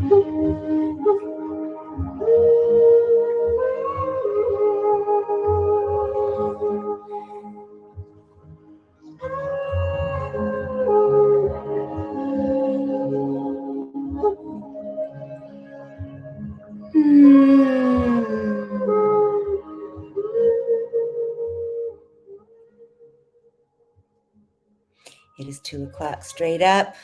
It is 2 o'clock straight up.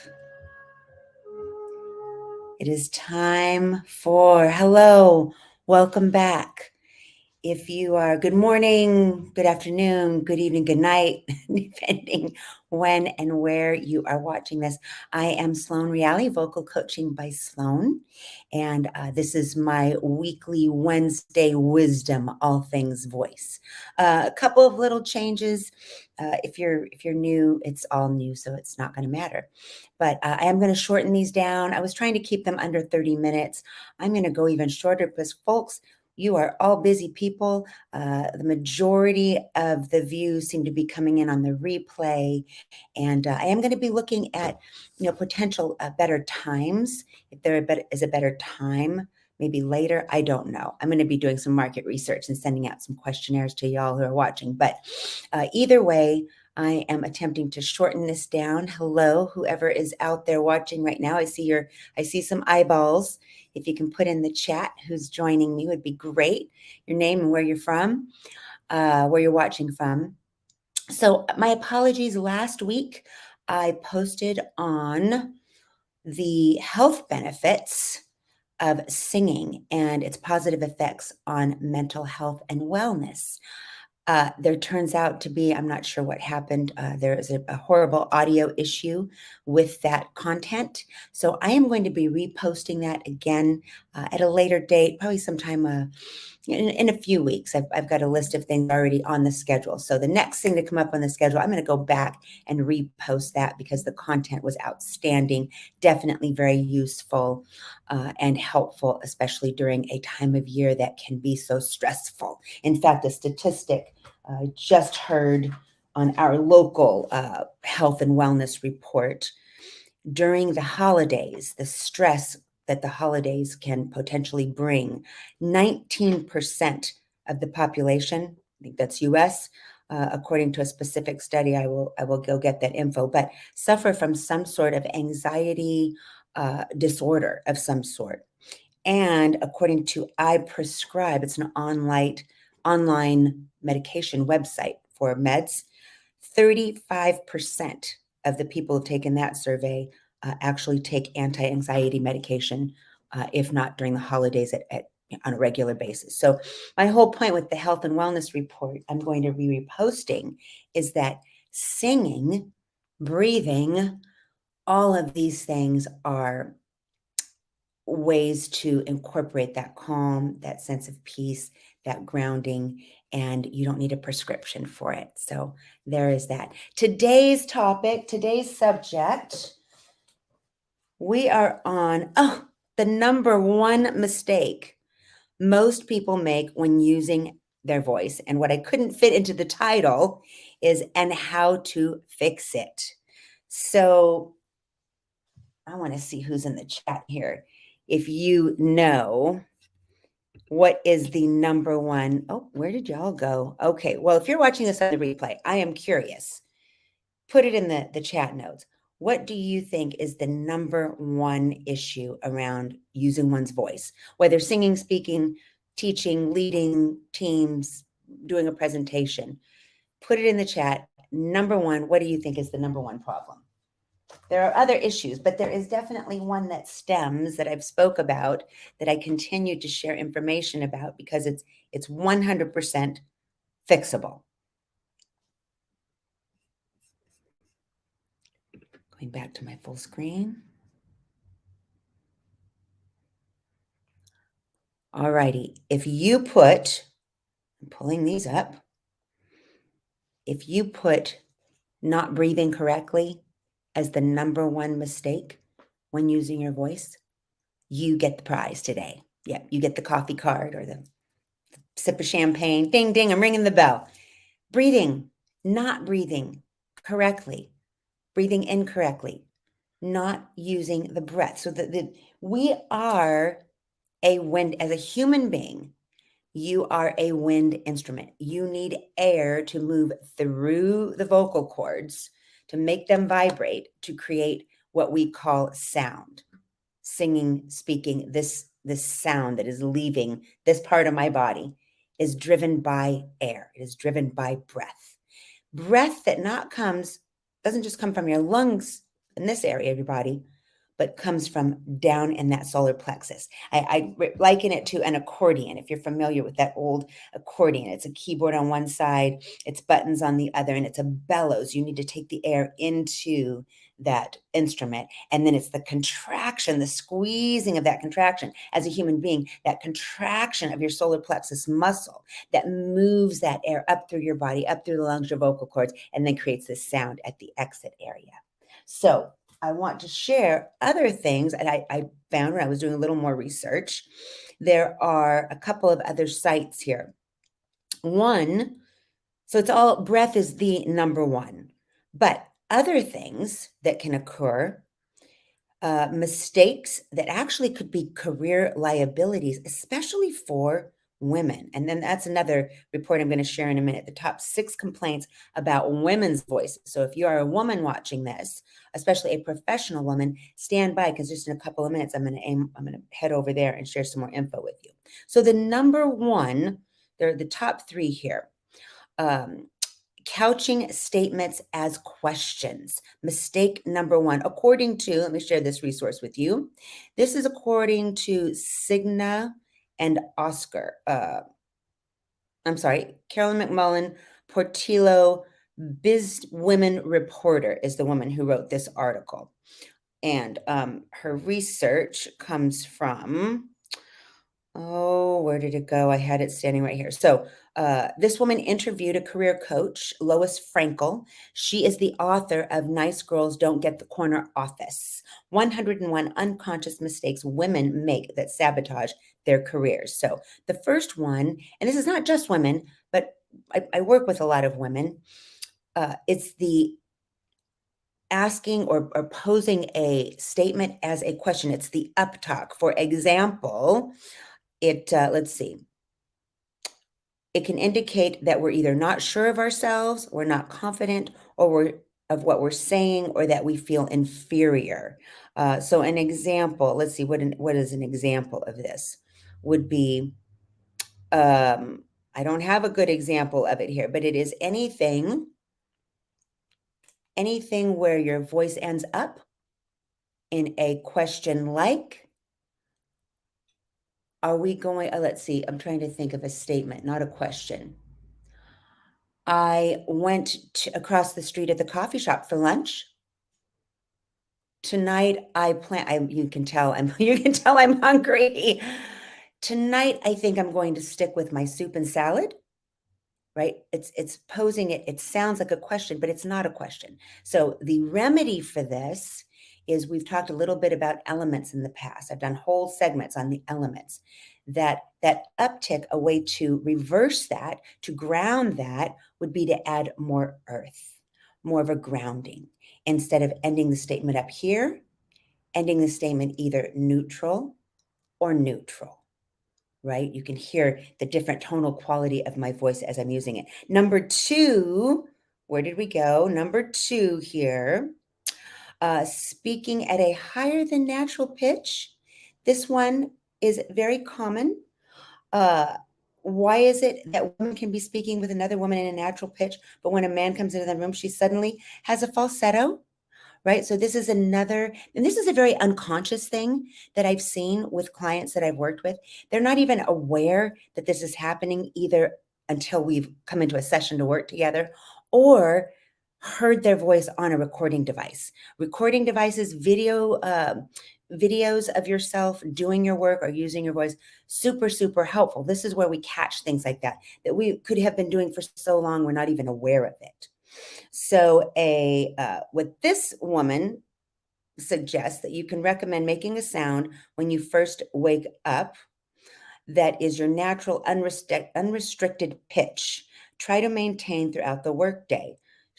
It is time for hello, welcome back. If you are good morning, good afternoon, good evening, good night, depending when and where you are watching this. I am Sloane Reali, Vocal Coaching by Sloane, and this is my weekly Wednesday wisdom, all things voice. A couple of little changes. If you're new, it's all new, so it's not going to matter. But I am going to shorten these down. I was trying to keep them under 30 minutes. I'm going to go even shorter because, folks, you are all busy people. The majority of the views seem to be coming in on the replay. And I am going to be looking at, potential better times. If there is a better time, maybe later, I don't know. I'm going to be doing some market research and sending out some questionnaires to y'all who are watching. But either way, I am attempting to shorten this down. Hello, whoever is out there watching right now. I see some eyeballs. If you can put in the chat who's joining me would be great. Your name and where you're from, where you're watching from. So my apologies. Last week, I posted on the health benefits of singing and its positive effects on mental health and wellness. There turns out to be, I'm not sure what happened. There is a horrible audio issue with that content. So I am going to be reposting that again at a later date, probably sometime in a few weeks. I've got a list of things already on the schedule. So the next thing to come up on the schedule, I'm going to go back and repost that because the content was outstanding, definitely very useful and helpful, especially during a time of year that can be so stressful. In fact, a statistic I just heard on our local health and wellness report during the holidays, the stress that the holidays can potentially bring, 19% of the population, I think that's US, according to a specific study, I will go get that info, but suffer from some sort of anxiety disorder of some sort. And according to I Prescribe, it's an online medication website for meds, 35% of the people who've taken that survey actually take anti-anxiety medication, if not during the holidays on a regular basis. So my whole point with the health and wellness report I'm going to be reposting is that singing, breathing, all of these things are ways to incorporate that calm, that sense of peace, that grounding, and you don't need a prescription for it. So there is that. Today's topic, today's subject, we are on, the number one mistake most people make when using their voice. And what I couldn't fit into the title is, and how to fix it. So I want to see who's in the chat here. If you know what is the number one, where did y'all go? Okay, well, if you're watching this on the replay, I am curious. Put it in the chat notes. What do you think is the number one issue around using one's voice? Whether singing, speaking, teaching, leading teams, doing a presentation. Put it in the chat. Number one, what do you think is the number one problem? There are other issues, but there is definitely one that stems that I've spoke about that I continue to share information about because it's 100% fixable. Going back to my full screen. All righty. If you put, I'm pulling these up. If you put not breathing correctly as the number one mistake when using your voice, you get the prize today. Yeah, you get the coffee card or the sip of champagne. Ding, ding, I'm ringing the bell. Breathing, not breathing correctly, breathing incorrectly. not using the breath. So we are a wind, as a human being, you are a wind instrument. You need air to move through the vocal cords to make them vibrate, to create what we call sound. Singing, speaking, this sound that is leaving this part of my body is driven by air. It is driven by breath. Breath that not comes doesn't just come from your lungs in this area of your body, but comes from down in that solar plexus. I liken it to an accordion. If you're familiar with that old accordion, it's a keyboard on one side, it's buttons on the other, and it's a bellows. You need to take the air into that instrument. And then it's the contraction, the squeezing of that contraction as a human being, that contraction of your solar plexus muscle that moves that air up through your body, up through the lungs, your vocal cords, and then creates this sound at the exit area. So I want to share other things that I found when I was doing a little more research. There are a couple of other sites here. One, so it's all breath is the number one, but other things that can occur, mistakes that actually could be career liabilities, especially for women. And then that's another report I'm going to share in a minute. The top 6 complaints about women's voices. So if you are a woman watching this, especially a professional woman, stand by, because just in a couple of minutes I'm going to head over there and share some more info with you. So the number one, they're the top 3 here. Couching statements as questions. Mistake number 1, according to, let me share this resource with you. This is according to Cigna and Oscar. Carolyn McMullen Portillo, Biz Women Reporter is the woman who wrote this article. And her research comes from, where did it go? I had it standing right here. So this woman interviewed a career coach, Lois Frankel. She is the author of Nice Girls Don't Get the Corner Office, 101 Unconscious Mistakes Women Make That Sabotage Their Careers. So the first one, and this is not just women, but I work with a lot of women. It's the asking or posing a statement as a question. It's the uptalk. For example, let's see. It can indicate that we're either not sure of ourselves, we're not confident, or we're of what we're saying, or that we feel inferior. So an example, let's see, what is an example of this? Would be, I don't have a good example of it here, but it is anything where your voice ends up in a question like, are we going, let's see, I'm trying to think of a statement, not a question. I went across the street at the coffee shop for lunch. Tonight you can tell I'm hungry. Tonight I think I'm going to stick with my soup and salad. Right? It's posing it. It sounds like a question, but it's not a question. So the remedy for this is, we've talked a little bit about elements in the past. I've done whole segments on the elements. That uptick, a way to reverse that, to ground that, would be to add more earth, more of a grounding. Instead of ending the statement up here, ending the statement either neutral or neutral. Right? You can hear the different tonal quality of my voice as I'm using it. Number 2, where did we go? Number 2 here, speaking at a higher than natural pitch. This one is very common. Why is it that women can be speaking with another woman in a natural pitch, but when a man comes into the room, she suddenly has a falsetto? Right? So this is another, and this is a very unconscious thing that I've seen with clients that I've worked with. They're not even aware that this is happening, either until we've come into a session to work together, or heard their voice on a recording device. Recording devices, videos of yourself doing your work or using your voice, super, super helpful. This is where we catch things like that we could have been doing for so long, we're not even aware of it. So what this woman suggests, that you can recommend making a sound when you first wake up that is your natural unrestricted pitch. Try to maintain throughout the workday.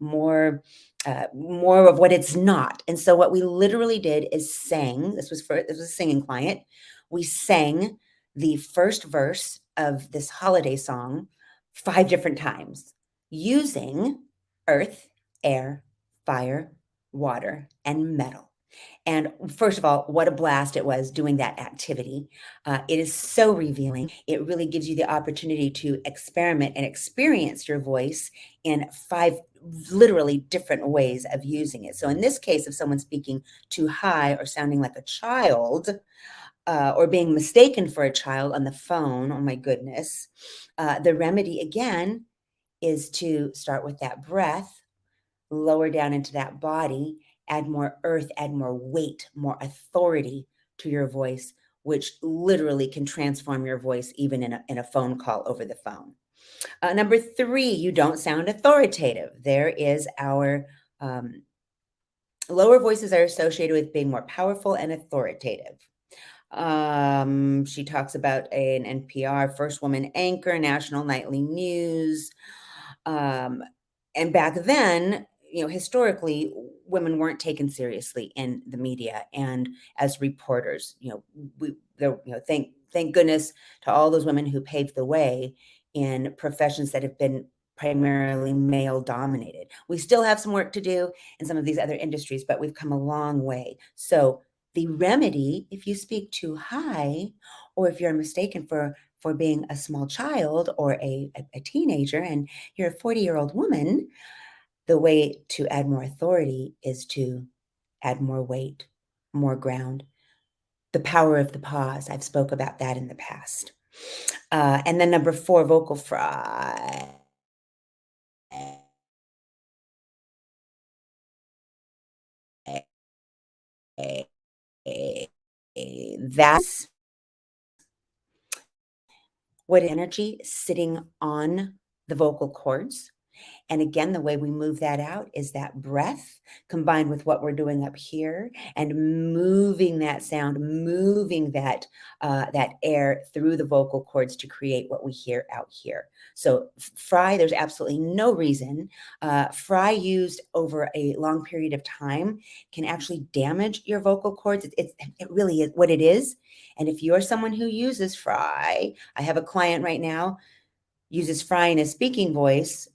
more of what it's not. And so what we literally did is sang. This was a singing client. We sang the first verse of this holiday song 5 different times using earth, air, fire, water, and metal. And first of all, what a blast it was doing that activity. It is so revealing. It really gives you the opportunity to experiment and experience your voice in 5 literally different ways of using it. So in this case, if someone's speaking too high or sounding like a child, or being mistaken for a child on the phone, oh my goodness, the remedy again is to start with that breath, lower down into that body, add more earth, add more weight, more authority to your voice, which literally can transform your voice even in a phone call over the phone. Number 3, you don't sound authoritative. There is our lower voices are associated with being more powerful and authoritative. She talks about an NPR first woman anchor, national nightly news. Um, and back then, historically, women weren't taken seriously in the media and as reporters. Thank goodness to all those women who paved the way in professions that have been primarily male dominated. We still have some work to do in some of these other industries, but we've come a long way. So the remedy, if you speak too high, or if you're mistaken for being a small child or a teenager and you're a 40-year-old woman, the way to add more authority is to add more weight, more ground. The power of the pause. I've spoke about that in the past. And then number 4, vocal fry. That's what energy sitting on the vocal cords. And again, the way we move that out is that breath combined with what we're doing up here and moving that sound, moving that air through the vocal cords to create what we hear out here. So fry, there's absolutely no reason. Fry used over a long period of time can actually damage your vocal cords. It really is what it is. And if you're someone who uses fry, I have a client right now uses fry in his speaking voice,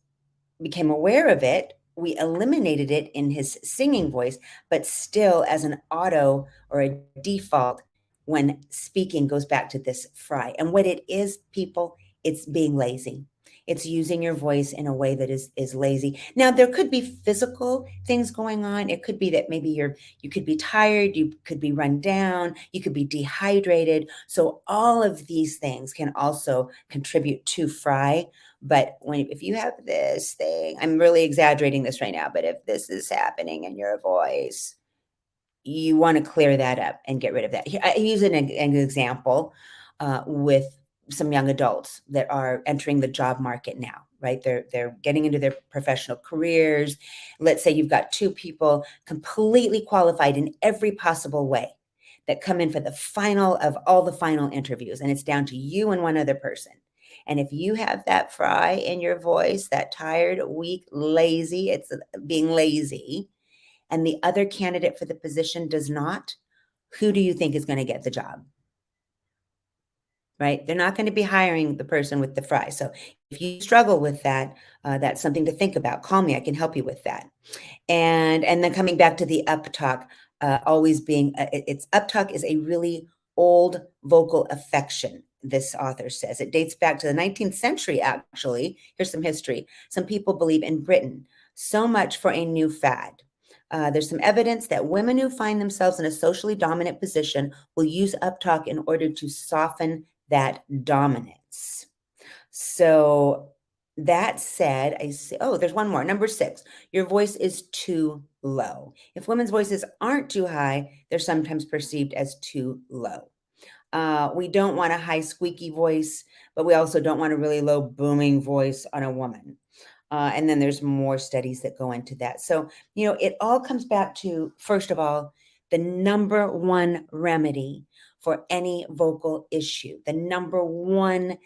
became aware of it. We eliminated it in his singing voice, but still as an auto or a default when speaking goes back to this fry. And what it is, people, it's being lazy. It's using your voice in a way that is lazy. Now there could be physical things going on. It could be that maybe you could be tired, you could be run down, you could be dehydrated. So all of these things can also contribute to fry. But if you have this thing, I'm really exaggerating this right now, but if this is happening in your voice, you want to clear that up and get rid of that. I use an example with some young adults that are entering the job market now, right? They're getting into their professional careers. Let's say you've got 2 people completely qualified in every possible way that come in for the final of all the final interviews, and it's down to you and one other person. And if you have that fry in your voice, that tired, weak, lazy, it's being lazy, and the other candidate for the position does not, who do you think is going to get the job? Right? They're not going to be hiring the person with the fry. So if you struggle with that, that's something to think about. Call me. I can help you with that. And then coming back to the up talk, always being it's up talk is a really old vocal affection. This author says it dates back to the 19th century. Actually, here's some history. Some people believe in Britain. So much for a new fad. There's some evidence that women who find themselves in a socially dominant position will use uptalk in order to soften that dominance. So that said, I say, oh, there's one more. Number 6, your voice is too low. If women's voices aren't too high, they're sometimes perceived as too low. We don't want a high squeaky voice, but we also don't want a really low booming voice on a woman. And then there's more studies that go into that. So, it all comes back to, first of all, the number one remedy for any vocal issue. The number one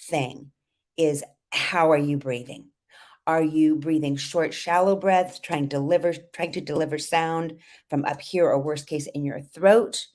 thing is, how are you breathing? Are you breathing short, shallow breaths, trying to deliver sound from up here or worst case in your throat?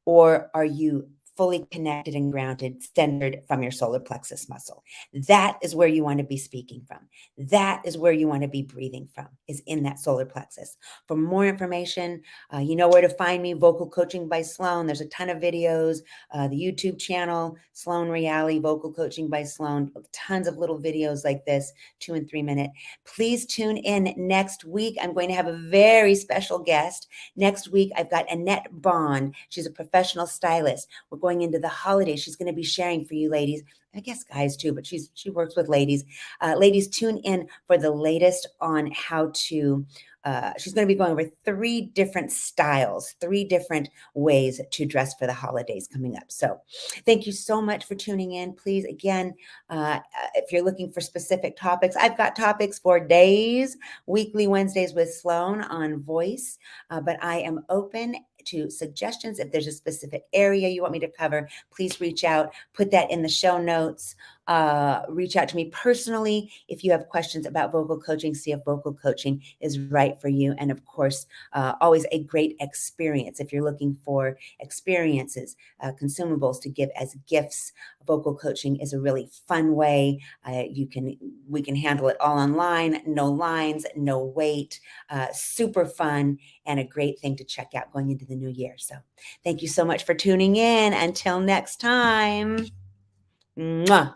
Or are you fully connected and grounded, centered from your solar plexus muscle? That is where you want to be speaking from. That is where you want to be breathing from, is in that solar plexus. For more information, you know where to find me, Vocal Coaching by Sloane. There's a ton of videos, the YouTube channel, Sloane Reali, Vocal Coaching by Sloane, tons of little videos like this, 2 and 3 minute. Please tune in next week. I'm going to have a very special guest. Next week, I've got Annette Bond. She's a professional stylist. We're going into the holidays. She's going to be sharing for you ladies, I guess guys too, but she works with ladies. Ladies, tune in for the latest on how to, she's going to be going over 3 different styles, 3 different ways to dress for the holidays coming up. So thank you so much for tuning in. Please, again, if you're looking for specific topics, I've got topics for days, weekly Wednesdays with Sloane on Voice, but I am open to suggestions. If there's a specific area you want me to cover, please reach out, put that in the show notes. Reach out to me personally if you have questions about vocal coaching, see if vocal coaching is right for you. And of course, always a great experience. If you're looking for experiences, consumables to give as gifts, vocal coaching is a really fun way. We can handle it all online, no lines, no wait, super fun, and a great thing to check out going into the new year. So thank you so much for tuning in. Until next time. Mwah.